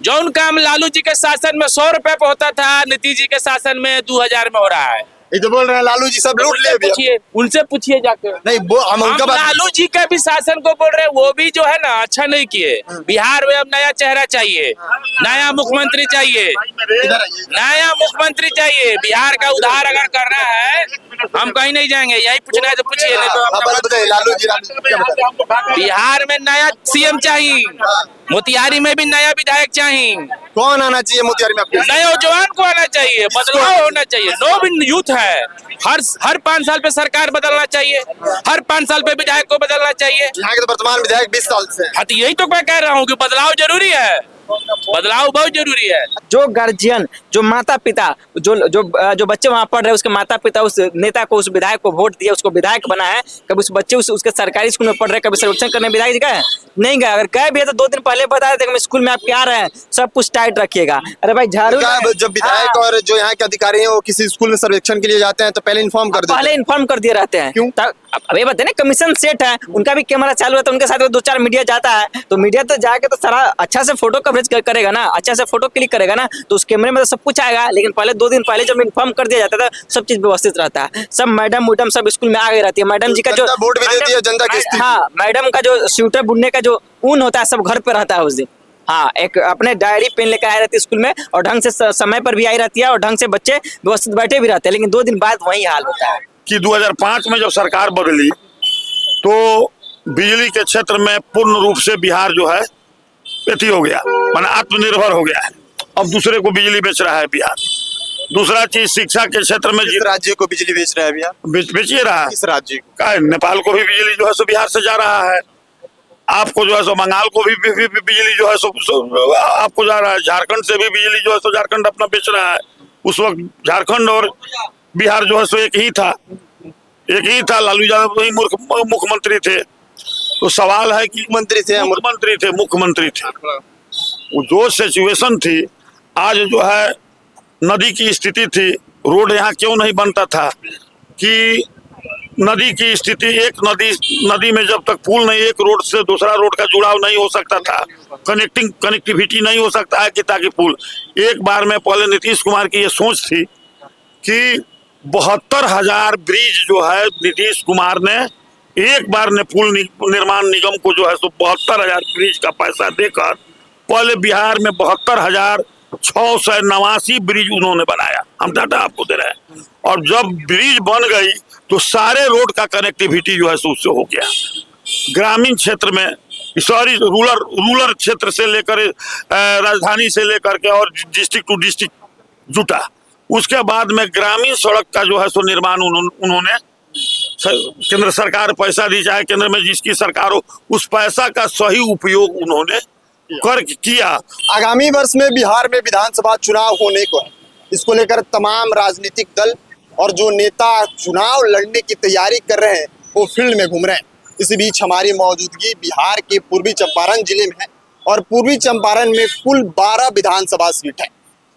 जौन काम लालू जी के शासन में 100 रुपए पे होता था, नीतीश जी के शासन में 2000 में हो रहा है। ये तो बोल रहे हैं लालू जी सब लूट ले अभी। पूछिए, उनसे पूछिए जाके। नहीं वो हम उनका बात लालू जी का भी शासन को बोल रहे हैं, वो भी जो है ना अच्छा नहीं किए। बिहार में अब नया चेहरा चाहिए, नया मुख्यमंत्री चाहिए, इधर आइए। नया मुख्यमंत्री चाहिए। बिहार का उद्धार अगर करना है, हम कहीं नहीं जाएंगे, यही पूछना है तो पूछिए, नहीं तो हाँ, बताइए लालू जी क्या बता रहे बिहार में नया सीएम चाहिए, मोतिहारी में भी नया विधायक चाहिए, हैं? कौन आना चाहिए मोतिहारी में आपके? नए नौजवान को आना चाहिए, बदलाव होना चाहिए। नौ यूथ है, हर 5 साल पे सरकार बदलना चाहिए, हर 5 साल पे विधायक को बदलना चाहिए। यहाँ के तो वर्तमान विधायक 20 साल से हैं। हाँ, तो यही तो मैं कह रहा हूँ कि बदलाव जरूरी है, बदलाव बहुत जरूरी है। जो गार्जियन, जो माता पिता, जो बच्चे वहाँ पढ़ रहे हैं, उसके माता पिता उस नेता को, उस विधायक को वोट दिया, उसको विधायक बना है। कभी उस बच्चे उसके सरकारी स्कूल में पढ़ रहे हैं, कभी सर्वेक्षण करने विधायक जी गए नहीं गए? अगर गए भी है तो 2 दिन पहले बता देते स्कूल में आप क्या रहे हैं, सब कुछ टाइट रखिएगा। अरे भाई झाड़ू जब विधायक और जो यहाँ के अधिकारी हैं वो किसी स्कूल में सर्वेक्षण के लिए जाते हैं तो पहले इन्फॉर्म कर देते पहले इन्फॉर्म कर दिए रहते हैं। क्यों? अब ये बताए ना, कमीशन सेट है, उनका भी कैमरा चालू है, तो उनके साथ 2-4 मीडिया जाता है, तो मीडिया तो जाके तो सारा अच्छा से फोटो कवरेज करेगा ना, अच्छा से फोटो क्लिक करेगा ना, तो उस कैमरे में तो सब कुछ आएगा। लेकिन पहले 2 दिन पहले जब इन्फॉर्म कर दिया जाता था, सब चीज व्यवस्थित रहता है, सब मैडम सब स्कूल में आ गई रहती है। मैडम जी का जो वोट भी देती है जनता की स्थिति। हाँ, मैडम का जो स्वेटर बुनने का जो ऊन होता है, सब घर पे रहता है उस दिन। हाँ, एक अपने डायरी पेन लेकर आई रहती है स्कूल में, और ढंग से समय पर भी आई रहती है, और ढंग से बच्चे व्यवस्थित बैठे भी रहते हैं। लेकिन 2 दिन बाद वही हाल होता है कि 2005 में जब सरकार बदली तो बिजली के क्षेत्र में पूर्ण रूप से बिहार जो है अति हो गया, माने आत्मनिर्भर हो गया है। अब दूसरे को बिजली बेच रहा है बिहार। दूसरा चीज, शिक्षा के क्षेत्र में किस राज्य को बिजली बेच रहा है बिहार? बेचिए रहा है। किस राज्य को? का नेपाल को भी बिजली जो है सो बिहार से जा रहा है। आपको जो है सो बंगाल को भी बिजली जो है सो आपको जा रहा है। झारखंड से भी बिजली जो है सो झारखंड अपना बेच रहा है। उस वक्त झारखंड और बिहार जो है सो एक ही था। लालू यादव वही मुख्यमंत्री थे। तो सवाल है कि मुख्यमंत्री थे वो जो सिचुएशन थी, आज जो है नदी की स्थिति थी, रोड यहाँ क्यों नहीं बनता था कि नदी की स्थिति, एक नदी में जब तक पुल नहीं, एक रोड से दूसरा रोड का जुड़ाव नहीं हो सकता था, कनेक्टिविटी नहीं हो सकता है कि ताकि पुल। एक बार में पहले नीतीश कुमार की ये सोच थी कि 72,000 ब्रिज जो है नीतीश कुमार ने एक बार ने पुल निर्माण निगम को जो है सो 72,000 ब्रिज का पैसा देकर पहले बिहार में 72,689 ब्रिज उन्होंने बनाया। हम डाटा आपको दे रहे हैं। और जब ब्रिज बन गई तो सारे रोड का कनेक्टिविटी जो है सो उससे हो गया। ग्रामीण क्षेत्र में, सॉरी रूरल क्षेत्र से लेकर राजधानी से लेकर के और डिस्ट्रिक्ट टू डिस्ट्रिक्ट जुटा। उसके बाद में ग्रामीण सड़क का जो है सो निर्माण उन्होंने, केंद्र सरकार पैसा दी, चाहे केंद्र में जिसकी सरकार हो, उस पैसा का सही उपयोग उन्होंने किया। आगामी वर्ष में बिहार में विधानसभा चुनाव होने को है। इसको लेकर तमाम राजनीतिक दल और जो नेता चुनाव लड़ने की तैयारी कर रहे हैं वो फील्ड में घूम रहे हैं। इसी बीच हमारी मौजूदगी बिहार के पूर्वी चंपारण जिले में है, और पूर्वी चंपारण में कुल 12 विधानसभा सीट है।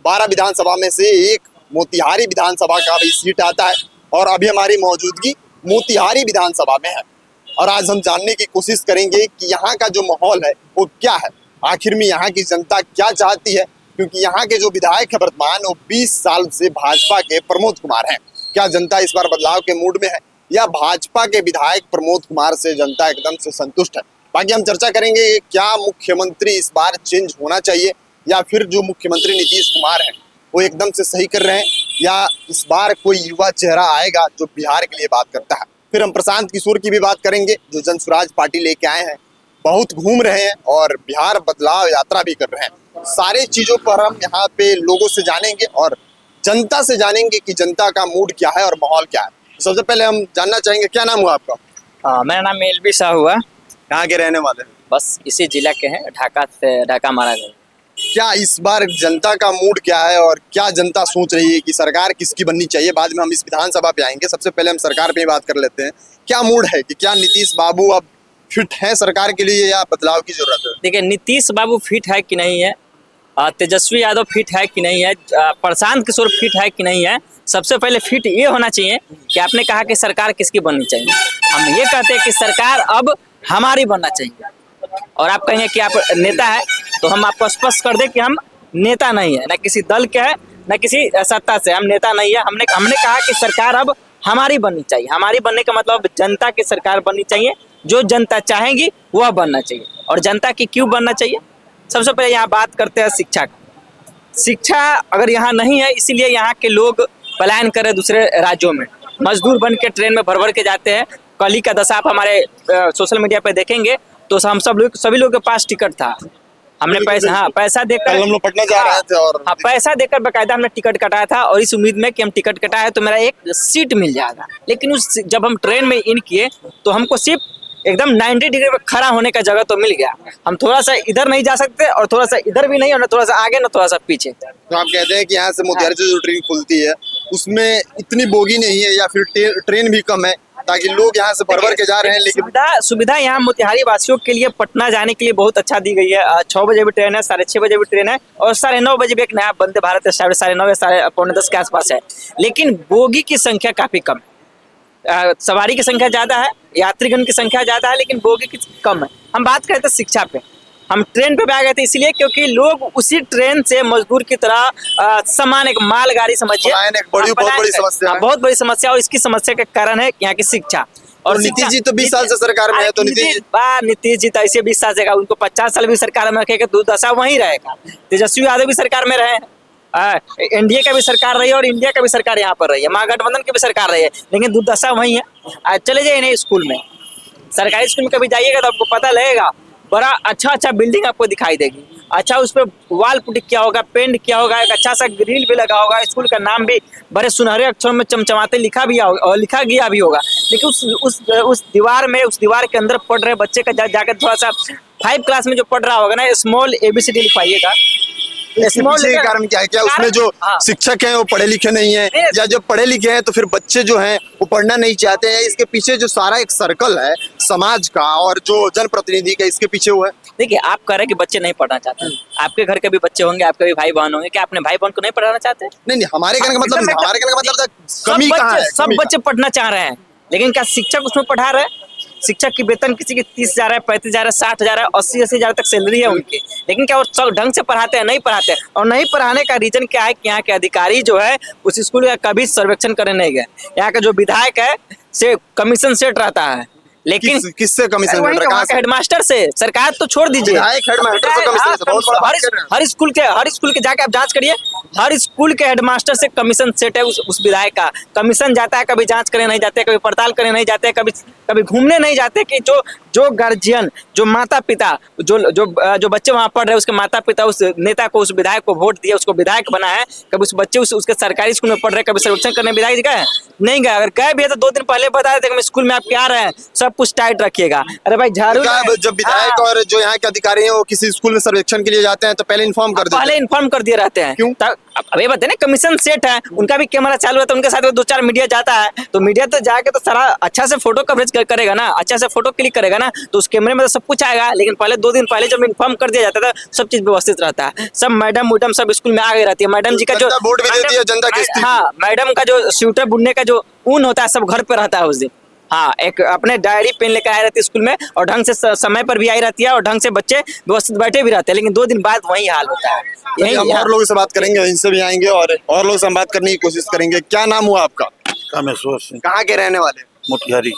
12 विधानसभा में से एक मोतिहारी विधानसभा का भी सीट आता है, और अभी हमारी मौजूदगी मोतिहारी विधानसभा में है। और आज हम जानने की कोशिश करेंगे कि यहाँ का जो माहौल है वो क्या है, आखिर में यहाँ की जनता क्या चाहती है, क्योंकि यहाँ के जो विधायक है वर्तमान, वो 20 साल से भाजपा के प्रमोद कुमार हैं। क्या जनता इस बार बदलाव के मूड में है, या भाजपा के विधायक प्रमोद कुमार से जनता एकदम से संतुष्ट है? बाकी हम चर्चा करेंगे क्या मुख्यमंत्री इस बार चेंज होना चाहिए, या फिर जो मुख्यमंत्री नीतीश कुमार है वो एकदम से सही कर रहे हैं, या इस बार कोई युवा चेहरा आएगा जो बिहार के लिए बात करता है। फिर हम प्रशांत किशोर की भी बात करेंगे, जो जन स्वराज पार्टी लेके आए हैं, बहुत घूम रहे हैं और बिहार बदलाव यात्रा भी कर रहे हैं। सारे चीजों पर हम यहाँ पे लोगों से जानेंगे और जनता से जानेंगे कि जनता का मूड क्या है और माहौल क्या है। सबसे पहले हम जानना चाहेंगे, क्या नाम हुआ आपका? हाँ, मेरा नाम एलबी शाह हुआ। कहाँ के रहने वाले हैं? बस इसी जिला के हैं, ढाका मारा गया। क्या इस बार जनता का मूड क्या है और क्या जनता सोच रही है कि सरकार किसकी बननी चाहिए? बाद में हम इस विधानसभा पे आएंगे, सबसे पहले हम सरकार पे ही बात कर लेते हैं। क्या मूड है कि क्या नीतीश बाबू अब फिट है सरकार के लिए, या बदलाव की जरूरत है? देखिए, नीतीश बाबू फिट है कि नहीं है, तेजस्वी यादव फिट है कि नहीं है, प्रशांत किशोर फिट है कि नहीं है। सबसे पहले फिट ये होना चाहिए कि आपने कहा कि सरकार किसकी बननी चाहिए। हम ये कहते हैं कि सरकार अब हमारी बनना चाहिए। और आप कहेंगे कि आप नेता है, तो हम आपको स्पष्ट कर दें कि हम नेता नहीं है, न किसी दल के है, न किसी सत्ता से, हम नेता नहीं है। हमने कहा कि सरकार अब हमारी बननी चाहिए। हमारी बनने का मतलब जनता की सरकार बननी चाहिए, जो जनता चाहेगी वह बनना चाहिए। और जनता की क्यों बनना चाहिए? सबसे पहले यहाँ बात करते हैं शिक्षा का। शिक्षा अगर यहाँ नहीं है, इसीलिए यहाँ के लोग पलायन करें दूसरे राज्यों में, मजदूर बन के ट्रेन में भर भर के जाते हैं। कल ही का दशा आप हमारे सोशल मीडिया पे देखेंगे तो हम सभी लोग के पास टिकट था, हमने पैसा देकर हम लोग पटना जा रहे थे और पैसा देकर बकायदा हमने टिकट कटाया था, और इस उम्मीद में कि हम टिकट कटाए तो मेरा एक सीट मिल जाएगा। लेकिन जब हम ट्रेन में इन किए तो हमको सिर्फ एकदम 90 डिग्री पे खड़ा होने का जगह तो मिल गया। हम थोड़ा सा इधर नहीं जा सकते और थोड़ा सा इधर भी नहीं, और न थोड़ा सा आगे न थोड़ा सा पीछे। तो आप कहते हैं कि यहाँ से मोतिहारी से जो ट्रेन खुलती है उसमें इतनी बोगी नहीं है, या फिर ट्रेन भी कम है, ताकि लोग यहाँ से भर के जा रहे हैं। लेकिन सुविधा यहाँ मोतिहारी वासियों के लिए पटना जाने के लिए बहुत अच्छा दी गई है। 6 बजे भी ट्रेन है, 6:30 बजे भी ट्रेन है, और 9:30 बजे भी एक नया वंदे भारत 9:30 9:10 के आसपास है। लेकिन बोगी की संख्या काफी कम है। सवारी की संख्या ज्यादा है, यात्रीगण की संख्या ज्यादा है, लेकिन बोगी की कम है। हम बात करते हैं शिक्षा पे। हम ट्रेन पे आ गए थे इसलिए क्योंकि लोग उसी ट्रेन से मजदूर की तरह सामान, एक मालगाड़ी समझिए, बहुत बड़ी समस्या है। बहुत बड़ी समस्या। और इसकी समस्या का कारण है यहाँ की शिक्षा। और नीतीश जी तो 20 साल से सरकार में है, तो नीतीश जी तो ऐसे 20 साल से, उनको 50 साल भी सरकार में रखेगा, दुर्दशा वहीं रहेगा। तेजस्वी यादव भी सरकार में रहे, एनडीए का भी सरकार रही है और इंडिया का भी सरकार यहाँ पर रही है, महागठबंधन की भी सरकार रही है, लेकिन दुर्दशा वही है। चले जाइए नहीं स्कूल में, सरकारी स्कूल में कभी जाइएगा तो आपको पता लगेगा, बड़ा अच्छा बिल्डिंग आपको दिखाई देगी। अच्छा, उस पर वॉल पुट्टी किया होगा, पेंट किया होगा, एक अच्छा सा ग्रिल भी लगा होगा, स्कूल का नाम भी बड़े सुनहरे अक्षरों में चमचमाते लिखा गया भी होगा। लेकिन उस दीवार के अंदर पढ़ रहे बच्चे का जाकर थोड़ा सा 5 क्लास में जो पढ़ रहा होगा ना, स्मॉल ABCD लिखवाइएगा। इसके कारण क्या है? क्या उसमें जो शिक्षक हैं वो पढ़े लिखे नहीं है, या जो पढ़े लिखे हैं तो फिर बच्चे जो हैं वो पढ़ना नहीं चाहते हैं? इसके पीछे जो सारा एक सर्कल है समाज का और जो जनप्रतिनिधि का, इसके पीछे वो है। देखिए, आप कह रहे हैं कि बच्चे नहीं पढ़ना चाहते, आपके घर के भी बच्चे होंगे, आपके भी भाई बहन होंगे, क्या अपने भाई बहन को नहीं पढ़ाना चाहते? नहीं, हमारे कहने का मतलब कमी कहाँ है? सब बच्चे पढ़ना चाह रहे हैं, लेकिन क्या शिक्षक उसमें पढ़ा रहे हैं? शिक्षक की वेतन किसी की 30,000 है, 35,000 है, 60,000 है, 80,000 तक सैलरी है उनकी, लेकिन क्या वो सब ढंग से पढ़ाते हैं? नहीं पढ़ाते हैं। और नहीं पढ़ाने का रीजन क्या है कि यहाँ के अधिकारी जो है उस स्कूल का कभी सर्वेक्षण करने नहीं गए। यहाँ का जो विधायक है से कमीशन सेट रहता है, लेकिन किससे कमीशन? हेडमास्टर से। सरकार तो छोड़ दीजिए, हर स्कूल के जाके आप जांच करिए, हर स्कूल के हेडमास्टर से कमीशन सेट है उस विधायक का। कमीशन जाता है, कभी जांच करने नहीं जाते, कभी पड़ताल करने नहीं जाते, कभी घूमने नहीं जाते कि जो गार्जियन, जो माता पिता, जो बच्चे वहाँ पढ़ रहे हैं, उसके माता पिता उस नेता को, उस विधायक को वोट दिया, उसको विधायक बना है, कभी उस बच्चे उसके सरकारी स्कूल में पढ़ रहे, कभी सर्वेक्षण करने विधायक गए नहीं गए? अगर गए भी है तो 2 दिन पहले बता देते स्कूल में आप क्या रहे हैं, सब कुछ टाइट रखिए। अरे भाई, झाड़ू जब विधायक और जो यहाँ के अधिकारी हैं वो किसी स्कूल में सर्वेक्षण के लिए जाते हैं तो पहले इन्फॉर्म कर दिए रहते हैं। क्यों? अब ये बताए ना, कमीशन सेट है, उनका भी कैमरा चालू है, तो उनके साथ 2-4 मीडिया जाता है, तो मीडिया तो जाके तो सारा अच्छा से फोटो कवरेज करेगा ना, अच्छा से फोटो क्लिक करेगा ना, तो उस कैमरे में तो सब कुछ आएगा। लेकिन पहले 2 दिन पहले जब इन्फॉर्म कर दिया जाता था, सब चीज व्यवस्थित रहता है, सब मैडम सब स्कूल में आ गई रहती है। मैडम जी का जो वोट भी देती है जनता की, हाँ, मैडम का जो स्वेटर बुनने का जो ऊन होता है सब घर पे रहता है उस दिन। हाँ, एक अपने डायरी पेन लेकर आई रहती है स्कूल में, और ढंग से समय पर भी आई रहती है, और ढंग से बच्चे व्यवस्थित बैठे भी रहते हैं। लेकिन 2 दिन बाद वही हाल होता है। यही हम और लोगों से बात करेंगे, इनसे भी आएंगे और लोगों से हम बात करने की कोशिश करेंगे। क्या नाम हुआ आपका? कामेश्वर सिंह। कहाँ के रहने वाले? मोतिहारी।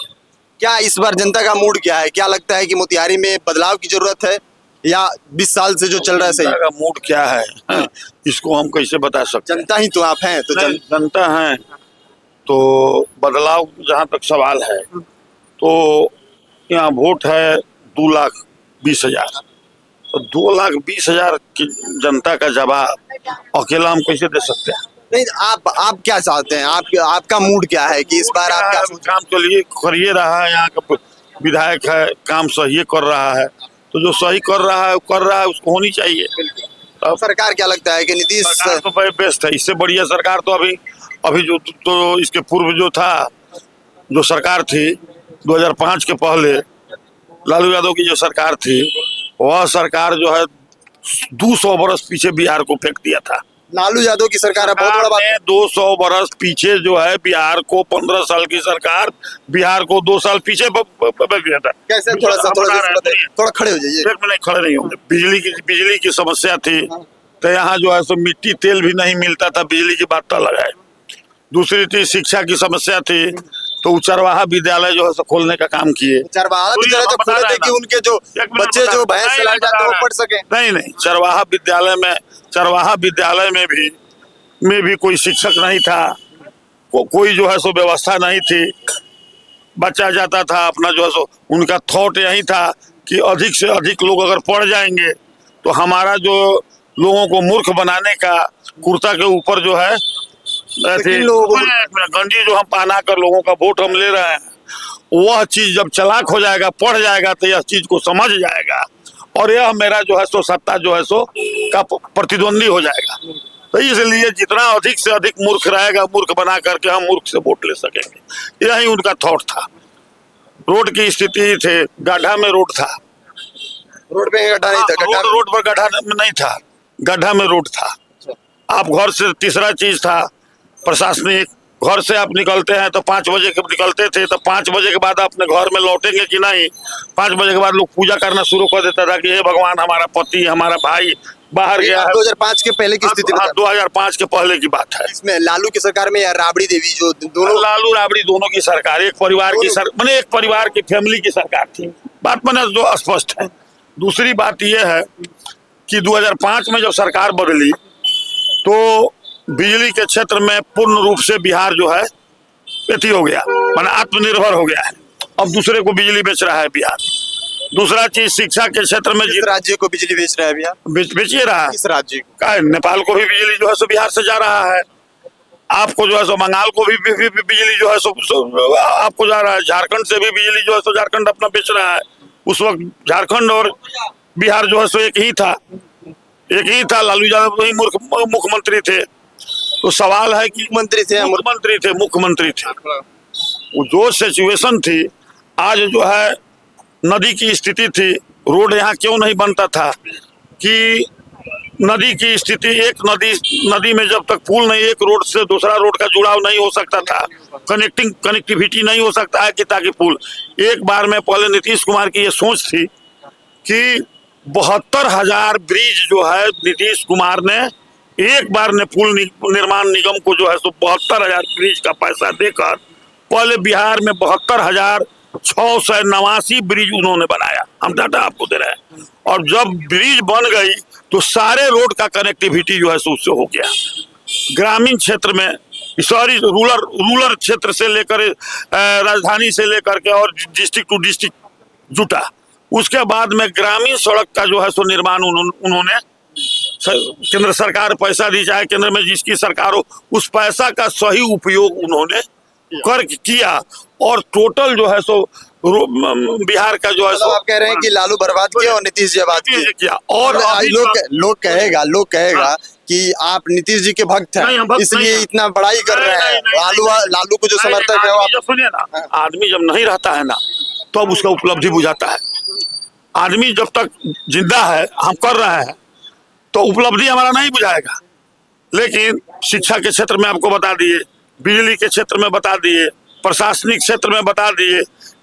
क्या इस बार जनता का मूड क्या है? क्या लगता है कि मोतिहारी में बदलाव की जरूरत है, या 20 साल से जो चल रहा है सही? जनता का मूड क्या है इसको हम कैसे बता सकते? जनता ही तो आप हैं, तो जनता है तो बदलाव जहाँ तक सवाल है, तो यहाँ वोट है 2,20,000, तो 2,20,000 की जनता का जवाब अकेला हम कैसे दे सकते हैं? नहीं, आप क्या चाहते हैं? आपका मूड क्या है कि इस बार आप क्या काम चलिए करिए रहा है, यहाँ का विधायक है, काम सही कर रहा है, तो जो सही कर रहा है उसको होनी चाहिए। तो सरकार क्या लगता है कि नीतीश तो बेस्ट है? इससे बढ़िया सरकार तो अभी जो तो इसके पूर्व जो था, जो सरकार थी 2005 के पहले लालू यादव की जो सरकार थी, वह सरकार जो है 200 बरस पीछे बिहार को फेंक दिया था। लालू यादव की सरकार है, बहुत बड़ा बात है। 200 बरस पीछे जो है बिहार को 15 साल की सरकार बिहार को 2 साल पीछे बदल दिया था। कैसे थोड़ा खड़े हो जाइए। एक मिनट खड़े नहीं होंगे। बिजली की समस्या थी, तो यहाँ जो है सो मिट्टी तेल भी नहीं मिलता था, बिजली की बात अलग है। दूसरी चीज शिक्षा की समस्या थी, तो चरवाहा विद्यालय जो है सो खोलने का काम किए। चरवाहा विद्यालय तो खोले थे कि उनके जो बच्चे जो भैंस चला जाते हैं वो पढ़ सके। नहीं, चरवाहा विद्यालय में भी कोई शिक्षक नहीं था, कोई जो है सो व्यवस्था नहीं थी। बच्चा जाता था अपना जो है सो, उनका थॉट यही था कि अधिक से अधिक लोग अगर पढ़ जाएंगे तो हमारा जो लोगों को मूर्ख बनाने का कुर्ता के ऊपर जो है गंजी जो हम पहना कर लोगों का वोट हम ले रहे हैं, वह चीज जब चालाक हो जाएगा, पढ़ जाएगा, तो यह चीज को समझ जाएगा और यह मेरा जो है सो सत्ता जो है सो का प्रतिद्वंदी हो जाएगा। तो इसलिए जितना अधिक से अधिक मूर्ख रहेगा, मूर्ख बना करके हम मूर्ख से वोट ले सकेंगे, यही उनका थॉट था। रोड की स्थिति थे, गड्ढा में रोड था, रोड पे गड्ढा नहीं था, रोड पर गड्ढा नहीं था, गड्ढा में रोड था। आप घर से, तीसरा चीज था प्रशासनिक, घर से आप निकलते हैं तो 5 बजे के निकलते थे, तो 5 बजे के बाद अपने घर में लौटेंगे कि नहीं। 5 बजे के बाद लोग पूजा करना शुरू कर देता था कि हे भगवान, हमारा पति, हमारा भाई बाहर गया है। 2005 के पहले की स्थिति, 2005 के पहले की बात है। इसमें लालू की सरकार में या राबड़ी देवी, जो दोनों लालू राबड़ी दोनों की सरकार, एक परिवार की मैंने एक परिवार की फैमिली की सरकार थी, बात मैंने जो स्पष्ट है। दूसरी बात यह है कि 2005 में जब सरकार बदली तो बिजली के क्षेत्र में पूर्ण रूप से बिहार जो है अति हो गया, माने आत्मनिर्भर हो गया है। अब दूसरे को बिजली बेच रहा है बिहार। दूसरा चीज शिक्षा के क्षेत्र में, किस राज्य को बिजली बेच रहा है बिहार? बेचिए रहा है। किस राज्य का? नेपाल को भी बिजली जो है सो बिहार से जा रहा है। आपको जो है सो बंगाल को भी बिजली जो है सो आपको जा रहा है। झारखंड से भी बिजली जो है सो झारखंड अपना बेच रहा है। उस वक्त झारखंड और बिहार जो है सो एक ही था। लालू यादव वही मुख्यमंत्री थे। तो सवाल है कि मुख्यमंत्री थे। वो जो सिचुएशन थी, आज जो है नदी की स्थिति थी, रोड यहाँ क्यों नहीं बनता था कि नदी की स्थिति, एक नदी में जब तक पुल नहीं, एक रोड से दूसरा रोड का जुड़ाव नहीं हो सकता था, कनेक्टिविटी नहीं हो सकता है कि ताकि पुल। एक बार में पहले नीतीश कुमार की ये सोच थी कि 72,000 ब्रिज जो है नीतीश कुमार ने एक बार ने पुल निर्माण निगम को जो है सो 72,000 ब्रिज का पैसा देकर पहले बिहार में 72,689 ब्रिज उन्होंने बनाया। हम डाटा आपको दे रहे हैं। और जब ब्रिज बन गई तो सारे रोड का कनेक्टिविटी जो है सो उससे हो गया। ग्रामीण क्षेत्र में, सॉरी रूरल क्षेत्र से लेकर राजधानी से लेकर के और डिस्ट्रिक्ट टू डिस्ट्रिक्ट जुटा। उसके बाद में ग्रामीण सड़क का जो है सो निर्माण उन्होंने, केंद्र सरकार पैसा दी, चाहे केंद्र में जिसकी सरकार हो, उस पैसा का सही उपयोग उन्होंने किया और टोटल जो है सो बिहार का जो है सो। आप कह रहे हैं कि लालू बर्बाद किया और नीतीश जी आबाद किया। और लोग कहेगा कि आप नीतीश जी के भक्त हैं, इसलिए इतना बड़ाई कर रहे हैं। लालू को जो समर्थक है, सुनिए ना, आदमी जब नहीं रहता है ना तो अब उसका उपलब्धि बुझाता है। आदमी जब तक जिंदा है, हम कर रहे हैं, तो उपलब्धि हमारा नहीं बुझाएगा। लेकिन शिक्षा के क्षेत्र में आपको बता दिए, बिजली के क्षेत्र में बता दिए, प्रशासनिक क्षेत्र में बता दिए।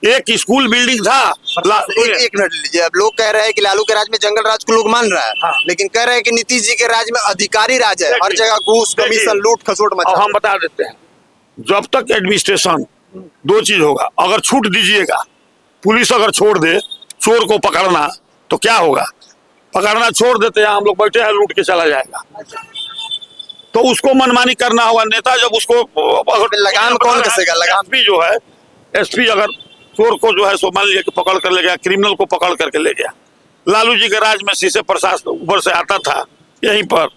एक स्कूल बिल्डिंग था। एक मिनट लीजिए। अब लोग कह रहे हैं कि लालू के राज में जंगल राज को लोग मान रहा है, हाँ। लेकिन कह रहे हैं कि नीतीश जी के राज में अधिकारी राज है, हर जगह घूस, कमीशन, लूट खसोट मचा। हम बता देते हैं, जब तक एडमिनिस्ट्रेशन, 2 चीज होगा। अगर छूट दीजिएगा, पुलिस अगर छोड़ दे चोर को पकड़ना, तो क्या होगा? पकड़ना छोड़ देते हैं, हम लोग बैठे हैं, लूट के चला जाएगा। तो उसको मनमानी करना होगा। नेता जब उसको लगाम कौन कसेगा? लगाम एसपी जो है, एसपी अगर चोर को जो है सो मान लिया कि पकड़ कर ले गया, क्रिमिनल को पकड़ करके ले गया। लालू जी के राज में शीशे प्रशासन ऊपर से आता था। यहीं पर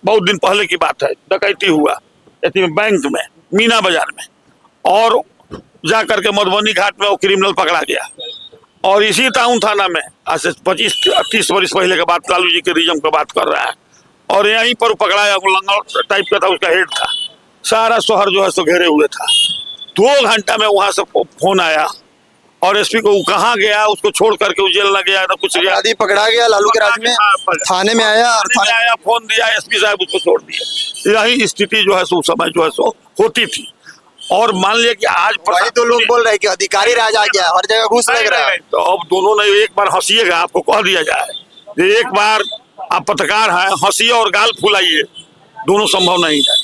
बहुत दिन पहले की बात है, डकैती हुआ बैंक में, मीना बाजार में, और जा करके मधुबनी घाट में वो क्रिमिनल पकड़ा गया। और इसी टाउन थाना में आज से 25-30 वर्ष पहले के बात, लालू जी के रिजम की बात कर रहा है। और यहीं पर पकड़ाया, लंगड़ टाइप का था, उसका हेड था। सारा शहर जो है सो घेरे हुए था। 2 घंटा में वहां से फोन आया और एसपी को कहाँ गया, उसको छोड़ करके वो जेल न गया ना कुछ गया। अपराधी पकड़ा गया लालू के राज में, थाने में आया और थाने में आया, फोन दिया, एसपी साहब उसको छोड़ दिया। यही स्थिति जो है सो उस समय जो है सो होती थी। और मान लिया कि आज वही तो लोग बोल रहे हैं कि अधिकारी राज आ गया, हर जगह घूस लग रहा है। तो अब दोनों ने एक बार हंसिएगा, आपको कह दिया जाए एक बार आप पत्रकार हैं, हंसिए और गाल फुलाइए, दोनों संभव नहीं है।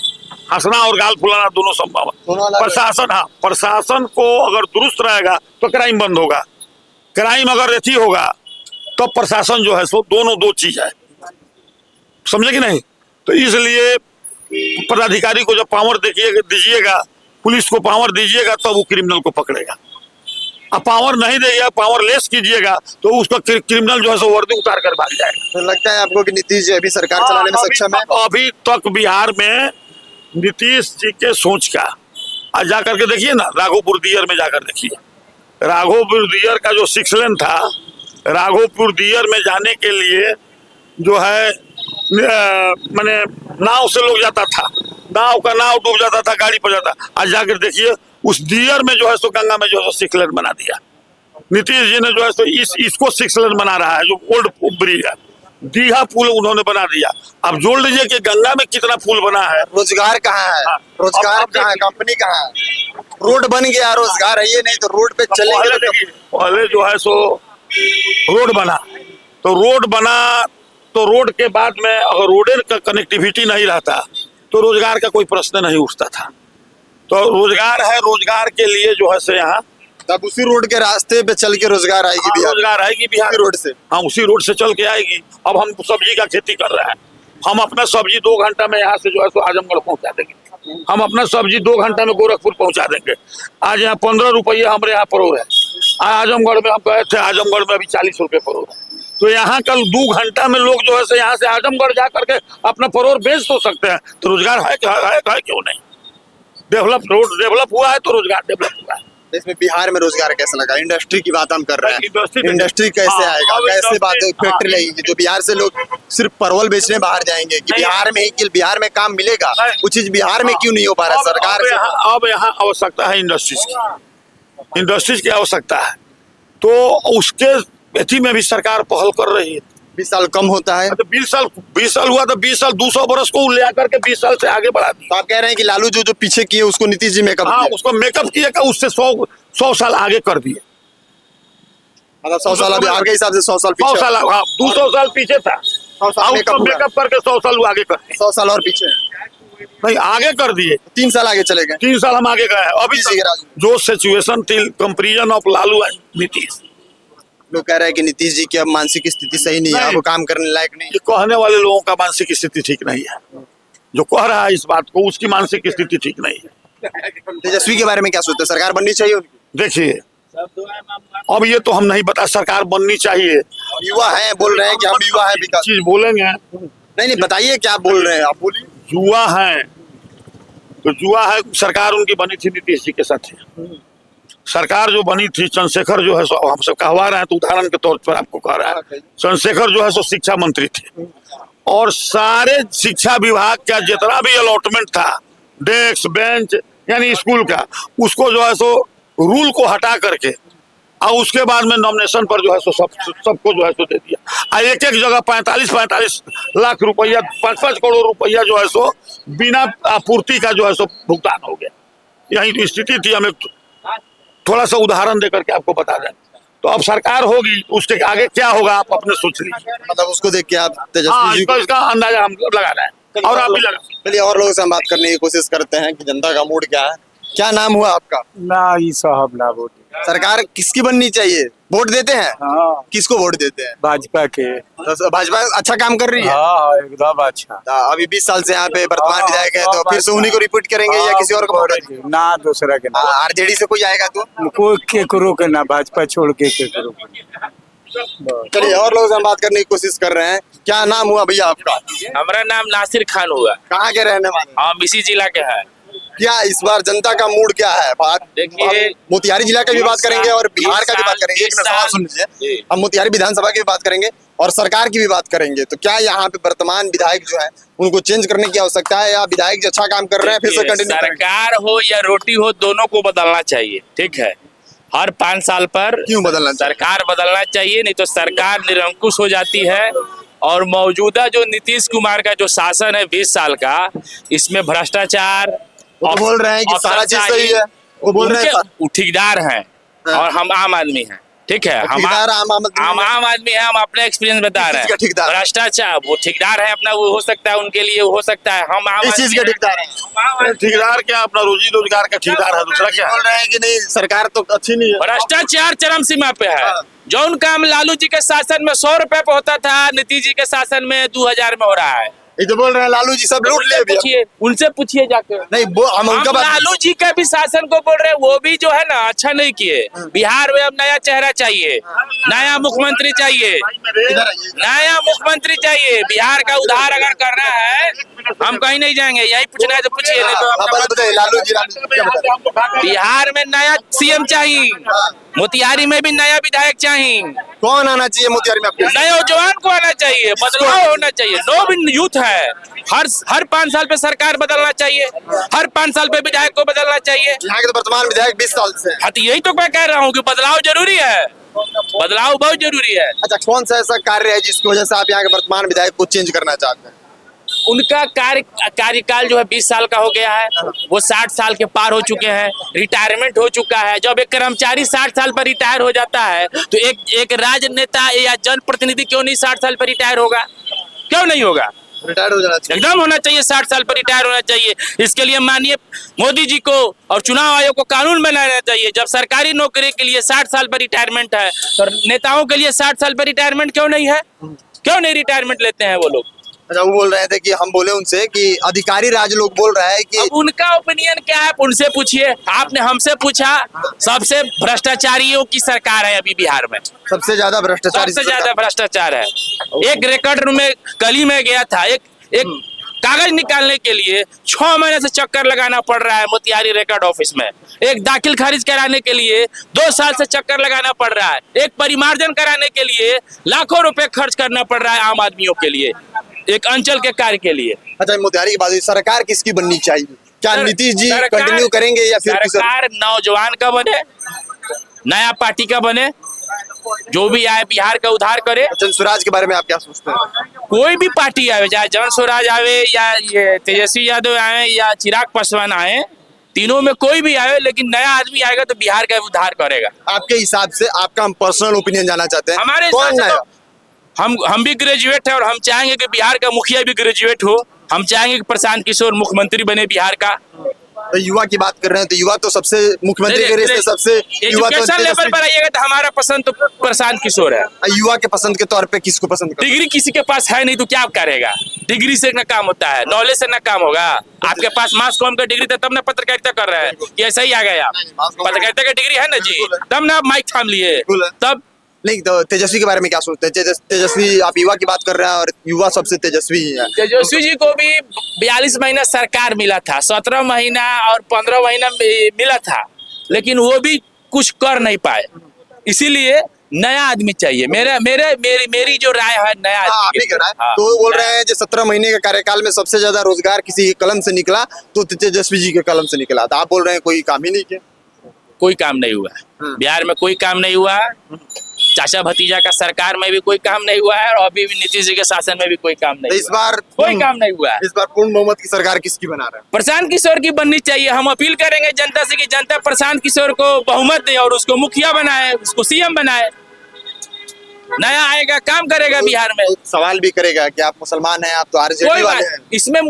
हंसना और गाल फुलाना दोनों संभव है। प्रशासन, हाँ, प्रशासन को अगर दुरुस्त रहेगा तो क्राइम बंद होगा, क्राइम अगर अथी होगा तो प्रशासन जो है सो दोनों दो चीज है, समझे कि नहीं। तो इसलिए पदाधिकारी को जब पावर दीजिएगा, पुलिस को पावर दीजिएगा तो वो क्रिमिनल को पकड़ेगा। अब पावर नहीं देगा, पावर लेस कीजिएगा तो उसका क्रिमिनल जो है सो वर्दी उतार कर भाग जाएगा। तो लगता है आपको कि नीतीश जी अभी सरकार चलाने में सक्षम है? अभी तक बिहार में नीतीश जी के सोच का, आज जा करके देखिए ना, राघोपुर दियर में जाकर देखिए, राघोपुर दियर का जो 6 लेन था, राघोपुर दियर में जाने के लिए जो है मैंने नाव से लोग जाता था, नाव डूब जाता था, गाड़ी पर जाता। आज जाकर देखिए उस दियर में जो है सो गंगा में जो है 6 लेन बना दिया। नीतीश जी ने जो है सो इसको 6 लेन बना रहा है, जो ओल्ड ब्रिज है, दीघा पुल उन्होंने बना दिया। अब जोड़ लीजिए कि गंगा में कितना पुल बना है। रोजगार कहाँ है? रोजगार कहाँ है? कंपनी कहाँ है? रोड बन गया, रोजगार है ये नहीं तो रोड पे चलेंगे। पहले जो है सो रोड बना, तो रोड के बाद में अगर रोड का कनेक्टिविटी नहीं रहता तो रोजगार का कोई प्रश्न नहीं उठता था। तो रोजगार है, रोजगार के लिए जो है सो यहाँ तब उसी रोड के रास्ते पे चल के रोजगार आएगी बिहार, रोजगार आएगी बिहार रोड से। हाँ, उसी रोड से चल के आएगी। अब हम सब्जी का खेती कर रहे हैं, हम अपना सब्जी 2 घंटा में यहाँ से जो है सो आजमगढ़ पहुंचा देंगे। हम अपना सब्जी 2 घंटा में गोरखपुर पहुंचा देंगे। आज यहाँ 15 रुपये हमारे यहाँ परोर है, आजमगढ़ में हम गए थे, आजमगढ़ में अभी 40 रुपये परोर है। तो यहाँ कल 2 घंटा में लोग जो है सो यहाँ से आजमगढ़ जा करके अपना परोर बेच तो सकते हैं। तो रोजगार है क्यों नहीं? डेवलप हुआ है तो रोजगार डेवलप हुआ है। इसमें बिहार में रोजगार कैसे लगा? इंडस्ट्री की बात हम कर रहे हैं, इंडस्ट्री कैसे हाँ, आएगा? कैसे बात फैक्ट्री लगेगी जो बिहार से लोग सिर्फ परवल बेचने बाहर जाएंगे कि बिहार में ही कि बिहार में काम मिलेगा? वो चीज बिहार में क्यों नहीं हो पा रहा सरकार से? अब यहाँ आवश्यकता है इंडस्ट्रीज की आवश्यकता है, तो उसके अथी में भी सरकार पहल कर रही है। 20 साल कम होता है तो 20 साल हुआ तो 20 साल 200 बरस को ले आकर के 20 साल से आगे बढ़ा दिया। तो आप कह रहे हैं कि लालू जो पीछे किए उसको नीतीश जी मेकअप हाँ, किए? उसको मेकअप किया का उससे 100 साल आगे कर दिए। मतलब 100 साल अभी आपके हिसाब से 100 साल 100 पीछे? साल, हाँ, 200 साल पीछे था, 100 साल मेकअप करके 100 साल वो आगे कर दिए। 100 साल और पीछे नहीं, आगे कर दिए। 3 साल आगे चले गए। 3 साल हम आगे गए। अभी इसी के राज में। जो सिचुएशन थी, comparison of Lalu and Nitish, लोग कह रहे हैं कि नीतीश जी की अब मानसिक स्थिति सही नहीं है, अब वो काम करने लायक नहीं ये कहने वाले लोगों का मानसिक स्थिति ठीक नहीं है। जो कह रहा है इस बात को, उसकी मानसिक स्थिति ठीक नहीं है। है। तेजस्वी के बारे में क्या सोचते हैं? सरकार बननी चाहिए उनकी? देखिए, अब ये तो हम नहीं बता, सरकार बननी चाहिए। युवा है, बोल रहे हैं कि हम युवा है, विकास चीज बोलेंगे, नहीं बताइए क्या बोल रहे हैं आप, बोलिए। जुआ है तो जुआ है। सरकार उनकी बनी थी नीतीश जी के साथ ही। सरकार जो बनी थी, चंद्रशेखर जो है सो हम सब कहवा रहे हैं तो उदाहरण के तौर पर आपको कह रहा है, चंद्रशेखर जो है सो शिक्षा मंत्री थे और सारे शिक्षा विभाग का जितना भी अलॉटमेंट था, डेस्क बेंच यानी स्कूल का, उसको जो है सो रूल को हटा करके और उसके बाद में नॉमिनेशन पर जो है सो सबको जो है सो दे दिया। एक जगह 45 लाख रुपया, 5 करोड़ रुपया जो है सो बिना आपूर्ति का जो है सो भुगतान हो गया। यही तो स्थिति थी। हमें थोड़ा सा उदाहरण देकर के आपको बता दें। तो अब सरकार होगी, उसके आगे क्या होगा आप अपने सोच लीजिए। मतलब उसको देख के आप हाँ, तेजस्वी जी इसका अंदाजा हम लगा रहे हैं और आप भी लगा। चलिए और लोगों से हम बात करने की कोशिश करते हैं कि जनता का मूड क्या है। क्या नाम हुआ आपका? ना ये साहब ना वोट। सरकार किसकी बननी चाहिए? वोट देते हैं? हाँ, किसको वोट देते हैं? भाजपा के। तो भाजपा अच्छा काम कर रही है? हाँ, एकदम अच्छा। अभी 20 साल से यहाँ पे वर्तमान हाँ, विधायक है, तो फिर से उन्हीं को रिपीट करेंगे या किसी और को वोट देंगे? ना दूसरा के ना, आरजेडी से कोई आएगा तो? कोई केकरो के ना, भाजपा छोड़ के केकरो के। चलिए और लोगों से हम बात करने की कोशिश कर रहे हैं। क्या नाम हुआ भैया आपका? हमारा नाम नासिर खान हुआ। कहाँ के रहने वाले? हम इसी जिला के हैं। क्या इस बार जनता का मूड क्या है? बात देखिए, हम मोतिहारी जिला का भी बात करेंगे और बिहार का भी बात करेंगे। एक सवाल सुन लीजिए, हम मोतिहारी विधानसभा की भी बात करेंगे और सरकार की भी बात करेंगे। तो क्या यहाँ पे वर्तमान विधायक जो है उनको चेंज करने की आवश्यकता है या विधायक जो अच्छा काम कर रहे हैं फिर से कंटिन्यू करेंगे? सरकार हो या रोटी हो, दोनों को बदलना चाहिए। ठीक है, हर 5 साल पर क्यों बदलना चाहिए? सरकार बदलना चाहिए, नहीं तो सरकार निरंकुश हो जाती है। और मौजूदा जो नीतीश कुमार का जो शासन है 20 साल का, इसमें भ्रष्टाचार, वो तो बोल रहे हैं कि सारा चीज सही है, वो बोल रहे हैं वो ठेकेदार हैं और हम आम आदमी हैं, ठीक है। हम ठेकेदार आम आदमी है, हम अपने एक्सपीरियंस बता रहे हैं। भ्रष्टाचार वो ठेकेदार है अपना, वो हो सकता है उनके लिए, हो सकता है हम आम इस चीज का ठेकेदार है। ठेकेदार क्या अपना रोजी रोजगार का ठेकेदार है, दूसरा क्या बोल रहे हैं कि नहीं सरकार तो अच्छी नहीं है। भ्रष्टाचार चरम सीमा पे है। जौन काम लालू जी के शासन में 100 रुपए पे होता था, नीतीश जी के शासन में 2000 में हो रहा है। ये तो बोल रहे हैं लालू जी सब लूट ले अभी। पूछिए, उनसे पूछिए जाके। नहीं वो हम उनका बात लालू जी का भी शासन को बोल रहे हैं, वो भी जो है ना अच्छा नहीं किए। बिहार में अब नया चेहरा चाहिए, नया मुख्यमंत्री चाहिए, इधर आइए। नया मुख्यमंत्री चाहिए। बिहार का उद्धार अगर करना है, हम कहीं नहीं जाएंगे, यही पूछना है तो पूछिए, नहीं तो हाँ, अपना बताइए लालू जी क्या बताइए? बिहार में नया सीएम चाहिए, मोतिहारी में भी नया विधायक चाहिए, कौन आना चाहिए मोतिहारी में आपके? नए नौजवान को आना चाहिए, बदलाव होना चाहिए। नो विन यूथ है, हर 5 साल पे सरकार बदलना चाहिए, हर 5 साल पे विधायक को बदलना चाहिए। यहाँ के तो वर्तमान विधायक 20 साल से हैं। हाँ, तो यही तो मैं कह रहा हूँ कि बदलाव जरूरी है, बदलाव बहुत जरूरी है। अच्छा कौन सा ऐसा कार्य है जिसकी वजह से आप यहाँ के वर्तमान विधायक को चेंज करना चाहते हैं? उनका कार्यकाल जो है 20 साल का हो गया है, वो 60 साल के पार हो चुके हैं, रिटायरमेंट हो चुका है। जब एक कर्मचारी 60 साल पर रिटायर हो जाता है, तो एक राजनेता या जनप्रतिनिधि क्यों नहीं 60 साल पर रिटायर होगा? क्यों नहीं होगा? रिटायर हो जाना चाहिए। एकदम होना चाहिए, 60 साल पर रिटायर होना चाहिए। इसके लिए माननीय मोदी जी को और चुनाव आयोग को कानून बनाना चाहिए। जब सरकारी नौकरी के लिए 60 साल पर रिटायरमेंट है, तो नेताओं के लिए 60 साल पर रिटायरमेंट क्यों नहीं है? क्यों नहीं रिटायरमेंट लेते हैं वो लोग? अच्छा वो बोल रहे थे कि हम बोले उनसे कि अधिकारी राज लोग बोल रहा है कि अब उनका ओपिनियन क्या है, उनसे पूछिए। आपने हमसे पूछा, सबसे भ्रष्टाचारियों की सरकार है अभी बिहार में, सबसे ज्यादा भ्रष्टाचार सबसे ज्यादा भ्रष्टाचार है। एक रिकॉर्ड में कल ही में गया था, एक कागज निकालने के लिए 6 महीने से चक्कर लगाना पड़ रहा है मोतिहारी रिकॉर्ड ऑफिस में। एक दाखिल खारिज कराने के लिए 2 साल से चक्कर लगाना पड़ रहा है। एक परिमार्जन कराने के लिए लाखों रुपए खर्च करना पड़ रहा है आम आदमियों के लिए, एक अंचल के कार्य के लिए। अच्छा मोतिहारी की बात हुई, सरकार किसकी बननी चाहिए? क्या नीतीश जी सरकार- कंटिन्यू करेंगे या फिर सरकार नौजवान का बने, नया पार्टी का बने, जो भी आए बिहार का उद्धार करे। जन स्वराज के बारे में आप क्या सोचते हैं? कोई भी पार्टी आवे, चाहे जन स्वराज आवे या ये तेजस्वी यादव आए या चिराग पासवान आए, तीनों में कोई भी आए, लेकिन नया आदमी आएगा तो बिहार का उद्धार करेगा। आपके हिसाब से आपका हम पर्सनल ओपिनियन जानना चाहते हैं। हमारे कौन हिसाब से नया? तो हम भी ग्रेजुएट है और हम चाहेंगे कि बिहार का मुखिया भी ग्रेजुएट हो। हम चाहेंगे कि प्रशांत किशोर मुख्यमंत्री बने बिहार का। तो युवा की बात कर रहे हैं तो युवा तो सबसे मुख्यमंत्री के रेस में सबसे युवा तो एजुकेशन लेवल पर आइएगा तो हमारा पसंद तो प्रशांत किशोर है। युवा के पसंद के तौर पे किसको पसंद कर? डिग्री किसी के पास है नहीं तो क्या करेगा? डिग्री से ना काम होता है, नॉलेज से ना काम होगा। आपके पास मास कॉम का डिग्री था तब ना पत्रकारिता कर रहे हैं, कि ऐसा ही आ गए आप? पत्रकारिता का डिग्री है ना जी, तब ना आप माइक थाम लिए। तब नहीं तो तेजस्वी के बारे में क्या सोचते हैं? तेजस्वी आप युवा की बात कर रहे हैं और युवा सबसे तेजस्वी ही है। तेजस्वी जी को भी 42 महीना सरकार मिला था, 17 महीना और 15 महीना मिला था, लेकिन वो भी कुछ कर नहीं पाए। इसीलिए नया आदमी चाहिए। मेरी जो राय है, नया हाँ, आदमी आप ही कर रहा है। हाँ। तो वो बोल रहे हैं जो 17 महीने के कार्यकाल में सबसे ज्यादा रोजगार किसी के कलम से निकला तो तेजस्वी जी के कलम से निकला था। आप बोल रहे हैं कोई काम ही नहीं किया। कोई काम नहीं हुआ है बिहार में, कोई काम नहीं हुआ। चाचा भतीजा का सरकार में भी कोई काम नहीं हुआ है और अभी भी नीतीश जी के शासन में भी कोई काम तो नहीं इस बार कोई काम नहीं हुआ है। इस बार पूर्ण बहुमत की सरकार किसकी बना रहे हैं? प्रशांत किशोर की बननी चाहिए। हम अपील करेंगे जनता से कि जनता प्रशांत किशोर को बहुमत दे और उसको मुखिया बनाए, उसको सीएम बनाए। नया आएगा, काम करेगा बिहार में। एक सवाल भी करेगा कि आप मुसलमान हैं, आप तो आरजेडी कोई वाले बात हैं। इसमें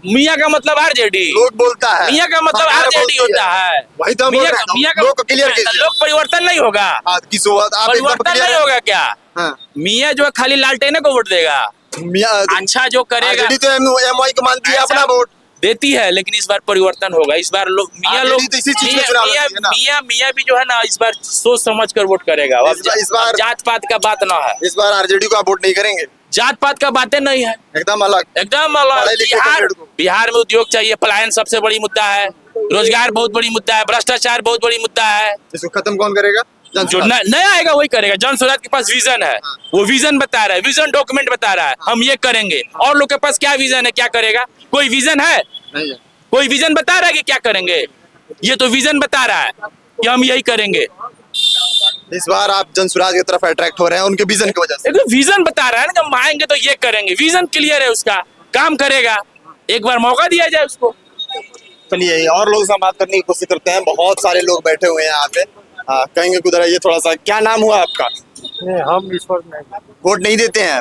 मियाँ का मतलब आरजेडी, लोग बोलता है मियाँ का मतलब सरकार आरजेडी बोलती होता है। वही तो हम बोल मियाँ रहे हैं। मियाँ का लोग को क्लियर कीजिए। लोग परिवर्तन नहीं होगा, हाँ, किस बात आप एकदम परिवर्तन क्लियर नहीं होगा क्या? हाँ। मियाँ जो है खाली लालटेने को वोट देगा, अच्छा जो करेगा आरजेडी तो एमवाई को मानती है अपना वोट देती है, लेकिन इस बार परिवर्तन होगा। इस बार लोग मियाँ लोग तो इसी चीज में चुनाव लड़ती है ना। मियाँ भी जो है ना इस बार सोच समझ कर वोट करेगा। इस बार जात पात का बात ना है, इस बार आरजेडी को आप वोट नहीं करेंगे। जात पात का बातें नहीं है, एकदम अलग एकदम अलग। पढ़े लिखे कैंडिडेट को। बिहार में उद्योग चाहिए, पलायन सबसे बड़ी मुद्दा है, रोजगार बहुत बड़ी मुद्दा है, भ्रष्टाचार बहुत बड़ी मुद्दा है। इसको खत्म कौन करेगा? जो नया आएगा वही करेगा। जन स्वराज के पास विजन है, वो विजन बता रहा है, विजन डॉक्यूमेंट बता रहा है, हम ये करेंगे। और लोग के पास क्या विजन है, क्या करेगा? कोई विजन है? नहीं है। कोई विजन बता रहा है कि क्या करेंगे? ये तो विजन बता रहा है कि हम यही करेंगे। इस बार आप जन स्वराज की तरफ अट्रैक्ट हो रहे हैं उनके विजन की वजह से। एक विजन बता रहा है ना कि हम आएंगे तो ये करेंगे, विजन क्लियर है उसका, काम करेगा, एक बार मौका दिया जाए उसको। चलिए और लोगों से बात करने की कोशिश करते हैं, बहुत सारे लोग बैठे हुए हैं यहाँ पे। हाँ, कहेंगे कुछ ये थोड़ा सा, क्या नाम हुआ आपका? हम इस पर नहीं, वोट नहीं देते हैं?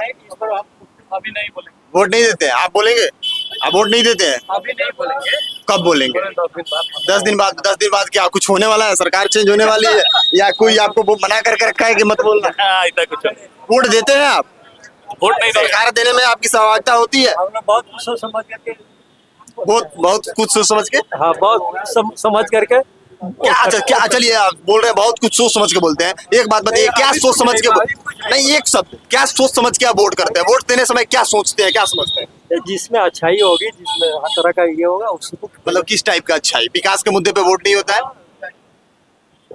अभी नहीं बोलेंगे, वोट नहीं देते हैं, आप बोलेंगे? आप वोट नहीं देते हैं? अभी नहीं बोलेंगे, कब बोलेंगे? 10 दिन बाद। 10 दिन बाद क्या कुछ होने वाला है? सरकार चेंज होने वाली है या कोई आपको वो मना करके रखा है कि मत बोलना? कुछ वोट देते हैं आप? वोट नहीं सरकार देने में आपकी सहभागिता होती है? हमने बहुत कुछ सोच समझ करके, बहुत कुछ सोच समझ के? हाँ बहुत समझ करके। क्या अच्छा, क्या चलिए आप बोल रहे हैं बहुत कुछ सोच समझ के बोलते हैं, एक बात बताइए, क्या सोच समझ के नहीं, एक शब्द, क्या सोच समझ के आप वोट करते हैं? वोट देने समय क्या सोचते हैं, क्या समझते हैं? जिसमें अच्छाई होगी, जिसमें हर तरह का ये होगा उसको। मतलब किस टाइप का अच्छाई? विकास के मुद्दे पे वोट नहीं होता है?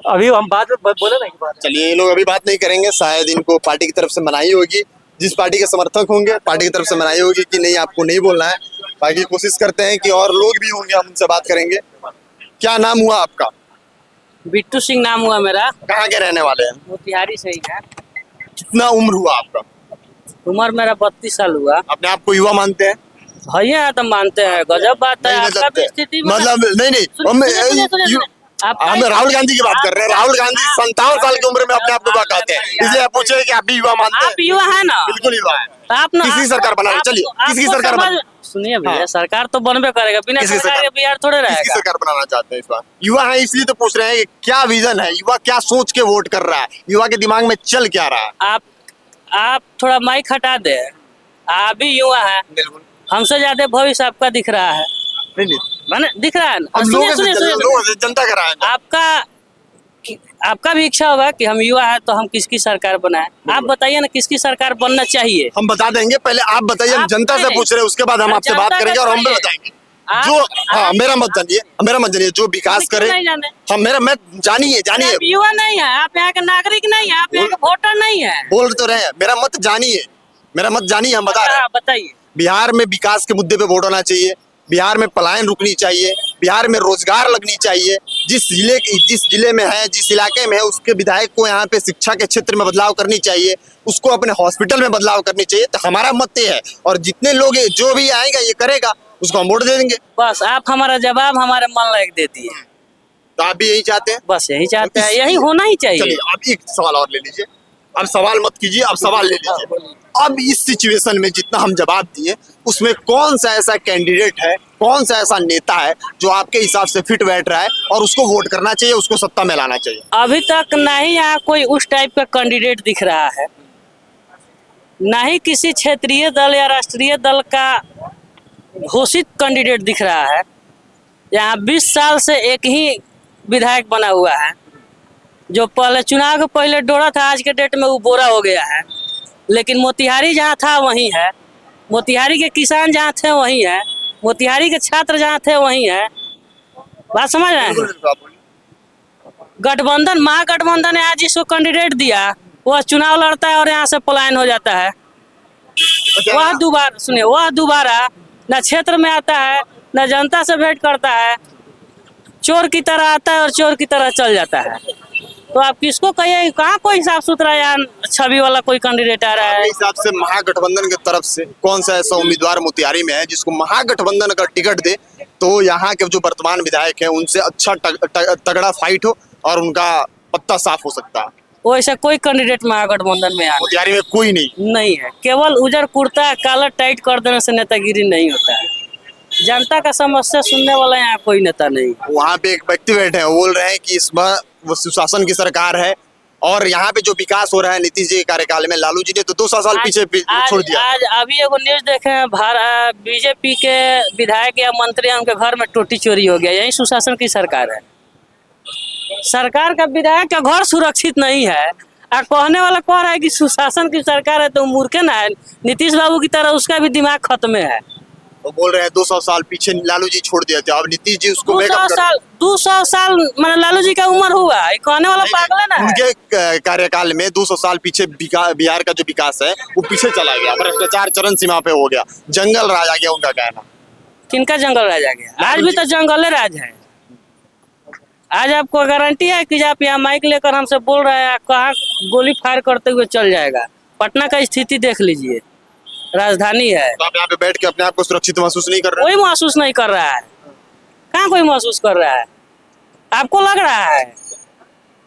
अभी हम बात बोले ना कि बात। चलिए ये लोग अभी बात नहीं करेंगे, शायद इनको पार्टी की तरफ से मनाही होगी, जिस पार्टी के समर्थक होंगे पार्टी की तरफ से मनाही होगी कि नहीं आपको नहीं बोलना है। बाकी कोशिश करते हैं कि और लोग भी होंगे, हम उनसे बात करेंगे। क्या नाम हुआ आपका? बिट्टू सिंह नाम हुआ मेरा, कहाँ के रहने वाले हैं? मोतिहारी से ही है। कितना उम्र हुआ आपका? उम्र मेरा 32 साल हुआ। अपने आप को युवा मानते हैं? भैया तो मानते हैं, गजब बात है। नहीं, आपका भी स्थिति मतलब नहीं हम राहुल गांधी की बात कर रहे हैं। राहुल गांधी 57 साल की उम्र में अपने आप को बताते हैं, इसलिए आप पूछे कि आप भी युवा मानते हैं? आप युवा है ना? बिल्कुल युवा है। तो आप ना किसी सरकार बना रहे, चलिए किसी सरकार सुनिए भैया, हाँ। सरकार तो बनबे करेगा, बिना किसी सरकार के सरकार- बिहार थोड़े किसकी रहेगा। सरकार बनाना चाहते हैं इस बार? युवा है इसलिए तो पूछ रहे हैं कि क्या विजन है, युवा क्या सोच के वोट कर रहा है, युवा के दिमाग में चल क्या रहा है? आप थोड़ा माइक हटा दे, आप भी युवा है, बिल्कुल हमसे ज्यादा भविष्य आपका दिख रहा है, नहीं, माने दिख रहा है ना? हम सुनिए, लोगों सुनिए, सुनिए, से जनता का राय है। आपका भी इच्छा होगा कि हम युवा है तो हम किसकी सरकार बनाए। आप बताइए ना किसकी सरकार बनना चाहिए। हम बता देंगे, पहले आप बताइए, हम आप जनता से नहीं। पूछ रहे हैं, उसके बाद हम आपसे बात जनता करेंगे और हम भी बताइए। बताएंगे आप- जो हाँ आप- मेरा मत जानिए, जो विकास क्यों करे। नहीं जाने? हम मैं जानिए आप युवा नहीं है, आप यहाँ के नागरिक नहीं है, आप यहाँ के वोटर नहीं है। बोल तो रहे हैं, मेरा मत जानिए, हम बता रहे हैं। बताइए। बिहार में विकास के मुद्दे पे वोट होना चाहिए, बिहार में पलायन रुकनी चाहिए, बिहार में रोजगार लगनी चाहिए। जिस जिले में है, जिस इलाके में है, उसके विधायक को यहाँ पे शिक्षा के क्षेत्र में बदलाव करनी चाहिए, उसको अपने हॉस्पिटल में बदलाव करनी चाहिए। तो हमारा मत ये है, और जितने लोग जो भी आएगा ये करेगा उसको हम वोट दे देंगे। बस आप हमारा जवाब हमारे मन लायक दे दिए। तो आप भी यही चाहते हैं? बस यही चाहते हैं, यही होना ही चाहिए। चलिए आप एक सवाल और ले लीजिए। अब सवाल मत कीजिए, अब सवाल ले लीजिए। अब इस सिचुएशन में जितना हम जवाब दिए, उसमें कौन सा ऐसा कैंडिडेट है, कौन सा ऐसा नेता है जो आपके हिसाब से फिट बैठ रहा है और उसको वोट करना चाहिए, उसको सत्ता में लाना चाहिए? अभी तक नहीं यहाँ कोई उस टाइप का कैंडिडेट दिख रहा है, ना ही किसी क्षेत्रीय दल या राष्ट्रीय दल का घोषित कैंडिडेट दिख रहा है। यहाँ 20 साल से एक ही विधायक बना हुआ है, जो पहले चुनाव के पहले डोरा था, आज के डेट में वो बोरा हो गया है। लेकिन मोतिहारी जहाँ था वहीं है, मोतिहारी के किसान जहाँ थे वहीं है, मोतिहारी के छात्र जहाँ थे वहीं है। बात समझ रहे हैं? गठबंधन, महागठबंधन ने आज जिसको कैंडिडेट दिया वह चुनाव लड़ता है और यहाँ से पलायन हो जाता है। वह दोबारा न क्षेत्र में आता है, न जनता से भेंट करता है, चोर की तरह आता है और चोर की तरह चल जाता है। तो आप किसको कहिए, कहाँ कोई साफ सुथरा या छवि वाला कोई कैंडिडेट आ रहा है? आपके हिसाब से महागठबंधन की तरफ से कौन सा ऐसा उम्मीदवार मोतिहारी में है जिसको महागठबंधन का टिकट दे तो यहाँ के जो वर्तमान विधायक हैं उनसे अच्छा तगड़ा फाइट हो और उनका पत्ता साफ हो सकता है? वैसा कोई कैंडिडेट महागठबंधन में आ मोतिहारी में कोई नहीं है। केवल उजर कुर्ता काला टाइट कर देने से नेतागिरी नहीं होता है। जनता का समस्या सुनने वाला यहाँ कोई नेता नहीं। वहाँ पे एक व्यक्ति बैठे हैं, वो बोल रहे हैं कि इस बार वो सुशासन की सरकार है और यहाँ पे जो विकास हो रहा है नीतीश जी के कार्यकाल में, लालू जी ने तो 200 साल पीछे छोड़ दिया। आज अभी एगो न्यूज देखे हैं, बीजेपी के विधायक या मंत्री उनके घर में टोटी चोरी हो गया। यही सुशासन की सरकार है। सरकार का विधायक का घर सुरक्षित नहीं है और कहने वाला कह रहा है कि सुशासन की सरकार है, तो मूर्खे ना है। नीतीश बाबू की तरह उसका भी दिमाग खत्म है। वो बोल रहे हैं 200 साल पीछे लालू जी छोड़ दिए थे, अब नीतीश जी उसको 200 साल मतलब लालू जी का उम्र हुआ है, कहने वाला पागल है ना। उनके कार्यकाल में 200 साल पीछे बिहार का जो विकास है वो पीछे चला गया, भ्रष्टाचार चरम सीमा पे हो गया, जंगल राज आ गया उनका कहना। किनका जंगल राज आ गया? आज भी तो जंगल राज है। आज आपको गारंटी है कि आप यहाँ माइक लेकर हमसे बोल रहे हैं, कहाँ गोली फायर करते हुए चल जाएगा। पटना का स्थिति देख लीजिए, राजधानी है, तो आप यहाँ पे बैठ के अपने आप को सुरक्षित महसूस नहीं कर रहे? कोई महसूस नहीं कर रहा है। कहाँ कोई महसूस कर रहा है? आपको लग रहा है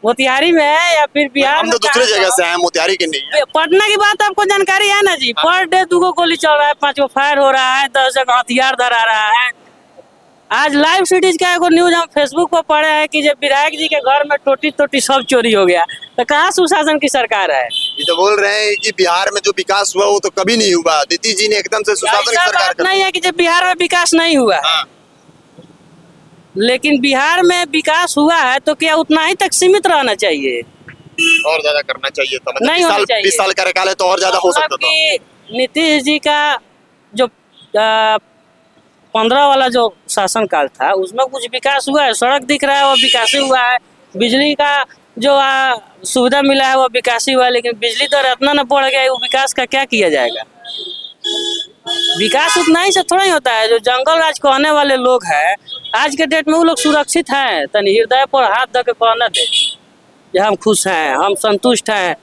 मोतिहारी में है या फिर बिहार हम में? तो दूसरे जगह से हैं, मोतिहारी के नहीं है। पटना की बात आपको जानकारी है ना जी? पर डे 2 गोली चल रहा है, 5 फायर हो रहा है, 10 जगह हथियार धरा रहा है। आज लाइव सिटीज का एगो न्यूज हम फेसबुक पर पढ़े हैं कि जब विधायक जी के घर में टोटी सब चोरी हो गया, तो कहाँ सुशासन की सरकार है? ये तो बोल रहे हैं कि बिहार में जो विकास हुआ वो तो कभी नहीं हुआ। नीतीश जी ने एकदम से सुशासन की ऐसा सरकार बात कर नहीं है कि जब बिहार में विकास नहीं हुआ, हाँ। लेकिन बिहार में विकास हुआ है तो क्या उतना ही तक सीमित रहना चाहिए? और ज्यादा करना चाहिए था। मतलब नहीं होना चाहिए। 20 साल कार्यकाल है तो और ज्यादा हो सकता था। कि नीतीश जी का जो 15 वाला जो शासनकाल था उसमें कुछ विकास हुआ है। सड़क दिख रहा है वो विकास ही हुआ है, बिजली का जो सुविधा मिला है वो विकास ही हुआ है, लेकिन बिजली दर इतना न बढ़ गया है, वो विकास का क्या किया जाएगा? विकास उतना ही से थोड़ा ही होता है। जो जंगल राज कहने वाले लोग हैं आज के डेट में वो लोग सुरक्षित हैं, तनी हृदय पर हाथ धर के कहना दे कि हम खुश हैं, हम संतुष्ट हैं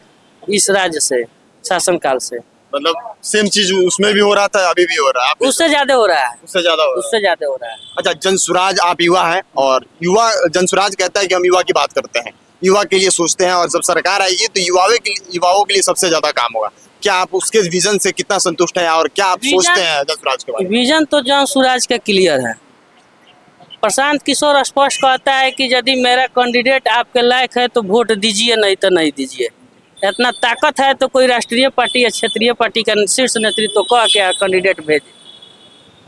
इस राज्य से, शासनकाल से। मतलब सेम चीज उसमें भी हो रहा था, अभी भी हो रहा है। आप उससे ज्यादा हो रहा है, उससे ज्यादा हो रहा है। उससे ज्यादा हो रहा है। अच्छा, जनसुराज आप युवा हैं और युवा जनसुराज कहता है कि हम युवा की बात करते हैं, युवा के लिए सोचते हैं, और जब सरकार आएगी तो युवाओं के लिए सबसे ज्यादा काम होगा। क्या आप उसके विजन से कितना संतुष्ट हैं और क्या आप सोचते हैं जनसुराज के बारे में? विजन तो जनसुराज का क्लियर है। प्रशांत किशोर स्पष्ट कहता है कि यदि मेरा कैंडिडेट आपके लायक है तो वोट दीजिए, नहीं तो नहीं दीजिए। इतना ताकत है तो कोई राष्ट्रीय पार्टी या क्षेत्रीय पार्टी का शीर्ष नेतृत्व कह के कैंडिडेट भेजे,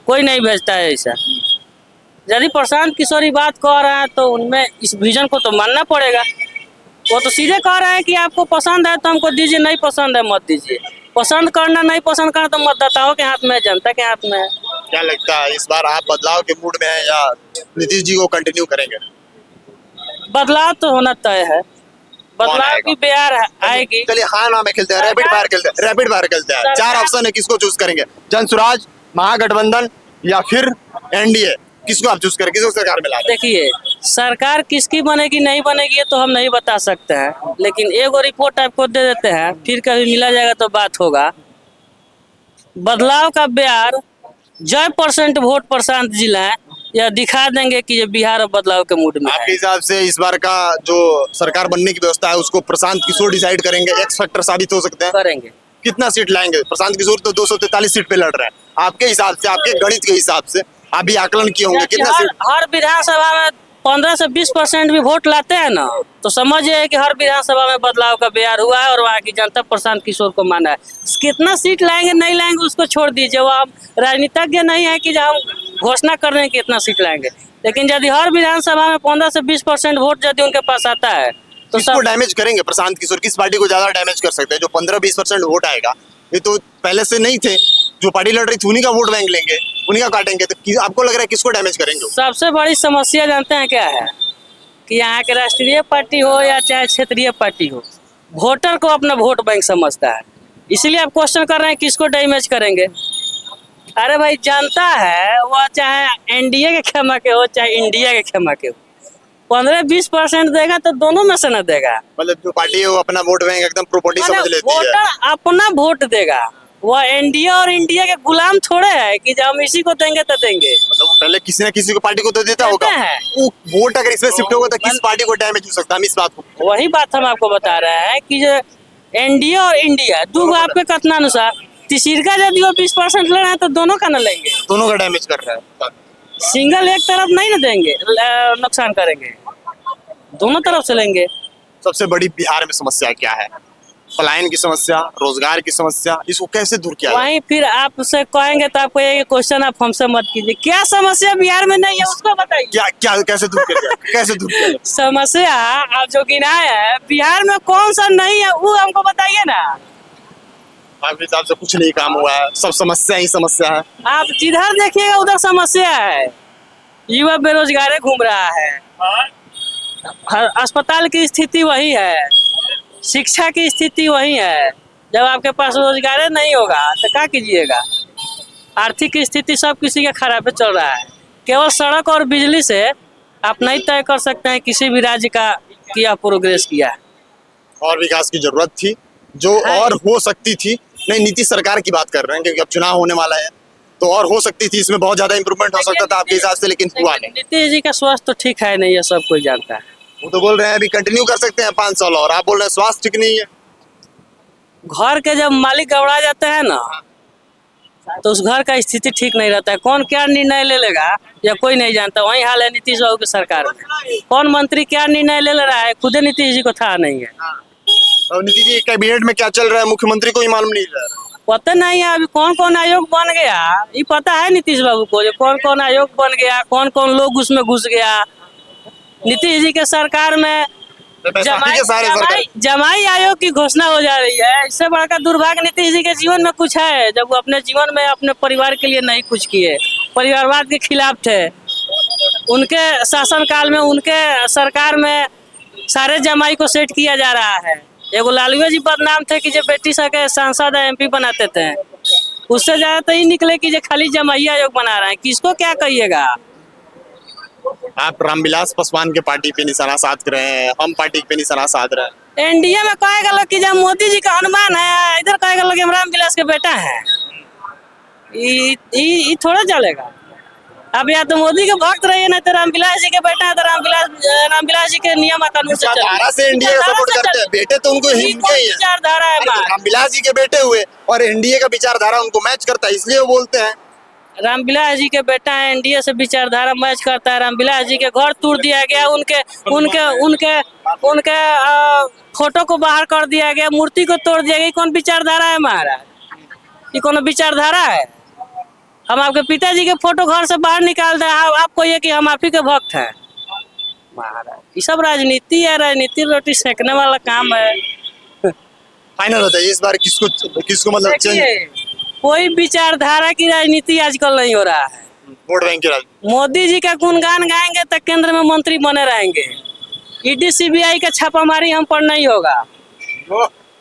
कोई नहीं भेजता है ऐसा। यदि प्रशांत किशोर ये बात कह रहे हैं तो उनमें इस विजन को तो मानना पड़ेगा। वो तो सीधे कह रहे हैं कि आपको पसंद है तो हमको दीजिए, नहीं पसंद है मत दीजिए। पसंद करना नहीं पसंद करना तो मतदाताओं के हाथ में है, जनता के हाथ में है। क्या लगता है इस बार आप बदलाव के मूड में हैं या नीतीश जी को कंटिन्यू करेंगे? बदलाव तो होना तय है, बदलाव आएगा? की बेयार आएगी। चलिए हाँ ना में खेलते हैं, रैपिड फायर खेलते हैं, रैपिड फायर खेलते हैं। 4 ऑप्शन है, किसको चूज करेंगे? जनसुराज, महागठबंधन या फिर एनडीए? किसको आप चूज करेंगे? किसको सरकार में ला रहे हैं? देखिए, सरकार किसकी बनेगी नहीं बनेगी ये तो हम नहीं बता सकते हैं, लेकिन एगो रिपोर्ट आपको दे देते हैं, फिर कभी मिला जाएगा तो बात होगा। बदलाव का बेयार जय % वोट प्रशांत जी लाए, या दिखा देंगे कि ये बिहार बदलाव के मूड में आपके है। हिसाब से इस बार का जो सरकार बनने की व्यवस्था है उसको प्रशांत किशोर डिसाइड करेंगे? एक्स फैक्टर साबित हो सकते हैं। करेंगे। कितना सीट लाएंगे? प्रशांत किशोर तो 243 सीट पे लड़ रहे हैं। आपके हिसाब से, आपके गणित के हिसाब से आप भी आकलन किए होंगे, कितना सीट? हर विधानसभा में 15 से 20% भी वोट लाते हैं ना, तो समझिए कि हर विधानसभा में बदलाव का बेयार हुआ है और वहाँ की जनता प्रशांत किशोर को माना है। कितना सीट लाएंगे नहीं लाएंगे उसको छोड़ दीजिए, वो हम राजनीतिज्ञ नहीं है कि हम घोषणा कर रहे हैं कितना सीट लाएंगे। लेकिन यदि हर विधानसभा में 15 से 20% वोट यदि उनके पास आता है तो किसको डैमेज करेंगे प्रशांत किशोर? किस पार्टी को ज्यादा डैमेज कर सकते हैं? जो 15-20% वोट आएगा, ये तो पहले से नहीं थे, जो पार्टी लड़ रही थी उन्हीं का वोट बैंक लेंगे, उन्हीं का काटेंगे, तो आपको लग रहा है किसको डैमेज करेंगे? सबसे बड़ी समस्या जानते हैं क्या है? कि यहाँ के राष्ट्रीय पार्टी हो या चाहे क्षेत्रीय पार्टी हो, वोटर को अपना वोट बैंक समझता है। इसलिए आप क्वेश्चन कर रहे हैं किसको डैमेज करेंगे। अरे भाई, जनता है वो चाहे एनडीए के खेमा के हो चाहे इंडिया के खेमा के हो, 15-20% देगा तो दोनों में से न देगा। मतलब जो पार्टी है वो अपना वोट बैंक एकदम प्रॉपर्टी समझ लेती है। वोटर अपना वोट देगा, वो एनडीए और इंडिया के गुलाम थोड़े है कि जब हम इसी को देंगे तो देंगे। मतलब वो पहले किसी न किसी को पार्टी को तो देता देते होगा। हैं। वो वोट अगर इसमें शिफ्ट होगा तो किस पार्टी को डैमेज हो सकता है? हम इस बात को, वही बात हम आपको बता रहे हैं कि जो एनडीए और इंडिया दो आपके कथन अनुसार, तीसरी का यदि वो 20% ले रहे हैं तो दोनों का न लेंगे, दोनों का डैमेज कर रहा है। सिंगल एक तरफ नहीं न देंगे, नुकसान करेंगे, दोनों तरफ से लेंगे। सबसे बड़ी बिहार में समस्या क्या है? पलायन की समस्या, रोजगार की समस्या, इसको कैसे दूर किया जाए? वहीं फिर आपसे कहेंगे तो आपको ये क्वेश्चन आप हमसे मत कीजिए, क्या समस्या बिहार में नहीं है उसको बताइए। क्या क्या कैसे दूर किया जाए? कैसे दूर किया जाए? समस्या आप जो गिनाए है बिहार में कौन सा नहीं है वो हमको बताइए ना। आपके हिसाब से कुछ नहीं काम हुआ है, सब समस्या ही समस्या है। आप जिधर देखिएगा उधर समस्या है। युवा बेरोजगार घूम रहा है, अस्पताल की स्थिति वही है, शिक्षा की स्थिति वही है। जब आपके पास रोजगार नहीं होगा तो क्या कीजिएगा? आर्थिक स्थिति सब किसी का खराब चल रहा है। केवल सड़क और बिजली से आप नहीं तय कर सकते हैं किसी भी राज्य का किया प्रोग्रेस किया है। और विकास की जरूरत थी जो और हो सकती थी। नहीं, नीतीश सरकार की बात कर रहे हैं क्योंकि अब चुनाव होने वाला है, तो और हो सकती थी, इसमें बहुत ज्यादा इंप्रूवमेंट हो सकता था आपके हिसाब से, लेकिन हुआ नहीं। नीतीश जी का स्वास्थ्य तो ठीक है नहीं, ये सब कोई जानता है। वो तो बोल रहे हैं अभी कंटिन्यू कर सकते हैं 5 साल और, आप बोल रहे हैं स्वास्थ्य ठीक नहीं है। घर के जब मालिक गड़बड़ा जाते हैं ना, तो उस घर का स्थिति ठीक नहीं रहता है। कौन क्या निर्णय ले लेगा या कोई नहीं जानता। वही हाल है नीतीश बाबू की सरकार में। कौन मंत्री क्या निर्णय ले रहा है खुद नीतीश जी को था नहीं है। और नीतीश जी कैबिनेट में क्या चल रहा है मुख्यमंत्री को ही मालूम नहीं रहा है। पता नहीं है अभी कौन कौन आयोग बन गया, ये पता है नीतीश बाबू को जो कौन कौन आयोग बन गया, कौन कौन लोग उसमें घुस गया। नीतीश जी के सरकार में जमाई आयोग की घोषणा हो जा रही है। इससे बड़का दुर्भाग्य नीतीश जी के जीवन में कुछ है जब वो अपने जीवन में अपने परिवार के लिए नहीं कुछ किए, परिवारवाद के खिलाफ थे। उनके शासनकाल में, उनके सरकार में सारे जमाई को सेट किया जा रहा है। एगो लालू जी बदनाम थे कि जो बेटी सके सांसद MP बनाते थे, उससे ज्यादा तो ही निकले कि जो खाली जमाई आयोग बना रहे हैं। किसको क्या कहिएगा। आप रामविलास पासवान के पार्टी पे निशाना साध रहे हैं, हम पार्टी पे निशाना साध रहे हैं। एनडीए में कहेगा लोग कि जब मोदी जी का हनुमान है, इधर कहेगा लोग हम रामविलास के बेटा है। ये थोड़ा चलेगा। अब या तो मोदी के भक्त रहिए, ना तो रामविलास जी के बेटा है तो रामविलास जी के नियम कानून से विचारधारा से एनडीए का सपोर्ट करते हैं। बेटे तो उनको इनके ही है, विचारधारा है। रामविलास जी के बेटे हुए और एनडीए का विचारधारा उनको मैच करता है, इसलिए वो बोलते हैं। रामविलास जी के बेटा है, एनडीए से विचारधारा मैच करता है। रामविलास जी के घर तोड़ दिया गया, उनके उनके उनके उनके फोटो को बाहर कर दिया गया, मूर्ति को तोड़ दिया गया। कौन विचारधारा है महाराज? ये कौन विचारधारा है? हम आपके पिताजी के फोटो घर से बाहर निकाल दें, आप कहिए कि हम आप ही के भक्त हैं। महाराज ये सब राजनीति है, राजनीति रोटी सेकने वाला काम है। फाइनल होता है इस बार किसको मतलब चेंज? कोई विचारधारा की राजनीति आजकल नहीं हो रहा है। वोट बैंक की राजनीति। मोदी जी का गुणगान गाएंगे तो केंद्र में मंत्री बने रहेंगे। ईडी CBI का छापामारी हम पर नहीं होगा,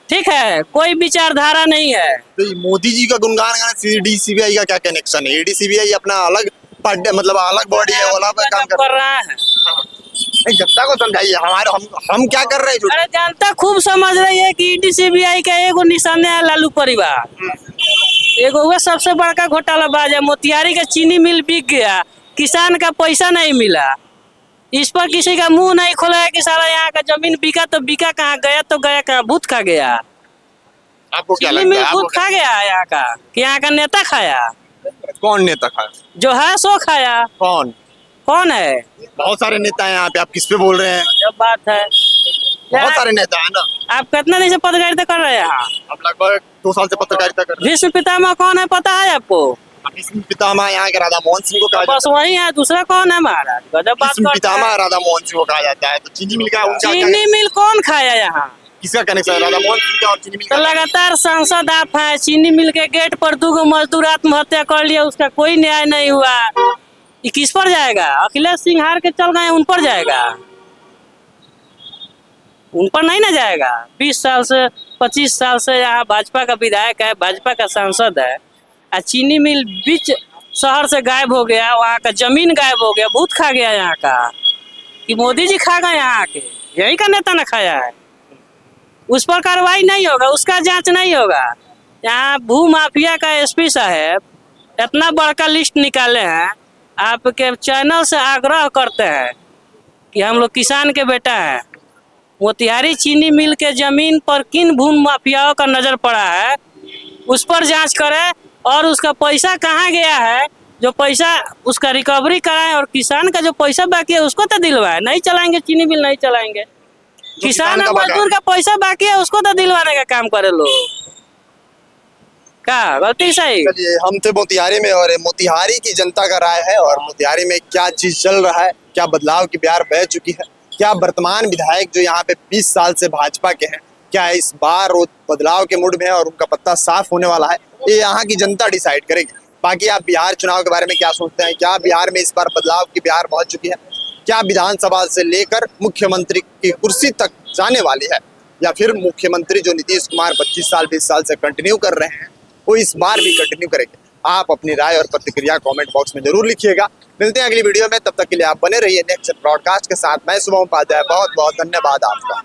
ठीक है। कोई विचारधारा नहीं है। तो मोदी जी का गुणगान गाना ईडी CBI का क्या कनेक्शन है? ईडी CBI अपना अलग मतलब अलग बॉडी है, वाला पर काम कर रहा है। जनता को समझाइए, हमारे हम क्या कर रहे हैं? अरे जनता खूब समझ रही है कि ईडी CBI का एगो निशाने है लालू परिवार। एगो वह सबसे बड़का घोटालाबाज है। मोतिहारी का चीनी मिल बिक गया, किसान का पैसा नहीं मिला। इस पर किसी का मुंह नहीं खोला है कि सारा यहाँ का जमीन बिका तो बिका कहाँ, गया तो गया कहाँ, भूत खा गया। आपको क्या चीनी लगता मिल है? भूत खा गया यहाँ का कि यहाँ का नेता खाया? कौन नेता खाया? जो है सो खाया। कौन है? बहुत सारे नेता हैं यहाँ पे, आप किस पे बोल रहे हैं? जब बात है बहुत सारे नेता है ना। आप कितना दिन से पत्रकारिता कर रहे हैं यहाँ? आप लगभग 2 साल से पत्रकारिता कर रहे हैं। विश्व पितामह कौन है पता है आपको? विश्व पितामह यहाँ के राधा मोहन सिंह को कहा बस वही है, दूसरा कौन है महाराज? गजब बात विश्व करते पितामह हैं। राधा मोहन सिंह को कहा जाता है। तो चीनी मिल का उनका चीनी मिल कौन खाया यहाँ? किसका कनेक्शन है राधा मोहन सिंह का और चीनी मिल तो का? लगातार सांसद आप हैं। चीनी मिल के गेट पर 2 मजदूर आत्महत्या कर लिया, उसका कोई न्याय नहीं हुआ। ये किस पर जाएगा? अखिलेश सिंह हार के चल गए, उन पर जाएगा? उन पर नहीं ना जाएगा। 20 साल से 25 साल से यहाँ भाजपा का विधायक है, भाजपा का सांसद है। और चीनी मिल बीच शहर से गायब हो गया, वहाँ का जमीन गायब हो गया, भूत खा गया यहाँ का। कि मोदी जी खा गए यहाँ के, यही का नेता ने खाया है। उस पर कार्रवाई नहीं होगा, उसका जांच नहीं होगा। यहाँ भू माफिया का SP साहब इतना बड़का लिस्ट निकाले हैं। आपके चैनल से आग्रह करते हैं कि हम लोग किसान के बेटा हैं। मोतिहारी चीनी मिल के जमीन पर किन भू माफियाओं का नजर पड़ा है, उस पर जांच करें और उसका पैसा कहाँ गया है, जो पैसा उसका रिकवरी कराएं और किसान का जो पैसा बाकी है उसको तो दिलवाए। नहीं चलाएंगे चीनी मिल, नहीं चलाएंगे। किसान और मजदूर का पैसा बाकी है उसको तो दिलवाने का काम करे लोग। क्या गलती सही? चलिए, हम थे मोतिहारी में और मोतिहारी की जनता का राय है और मोतिहारी में क्या चीज चल रहा है, क्या बदलाव की बयार बह चुकी है, क्या वर्तमान विधायक जो यहाँ पे 20 साल से भाजपा के हैं, क्या इस बार वो बदलाव के मूड में है और उनका पत्ता साफ होने वाला है, ये यहाँ की जनता डिसाइड करेगी। बाकी आप बिहार चुनाव के बारे में क्या सोचते हैं? क्या बिहार में इस बार बदलाव की बयार पहुंच चुकी है? क्या विधानसभा से लेकर मुख्यमंत्री की कुर्सी तक जाने वाली है, या फिर मुख्यमंत्री जो नीतीश कुमार 25 साल 20 साल से कंटिन्यू कर रहे हैं वो इस बार भी कंटिन्यू करेंगे? आप अपनी राय और प्रतिक्रिया कमेंट बॉक्स में जरूर लिखिएगा। मिलते हैं अगली वीडियो में, तब तक के लिए आप बने रहिए नेक्स्ट ब्रॉडकास्ट के साथ। मैं शुभम उपाध्याय, बहुत बहुत धन्यवाद आपका।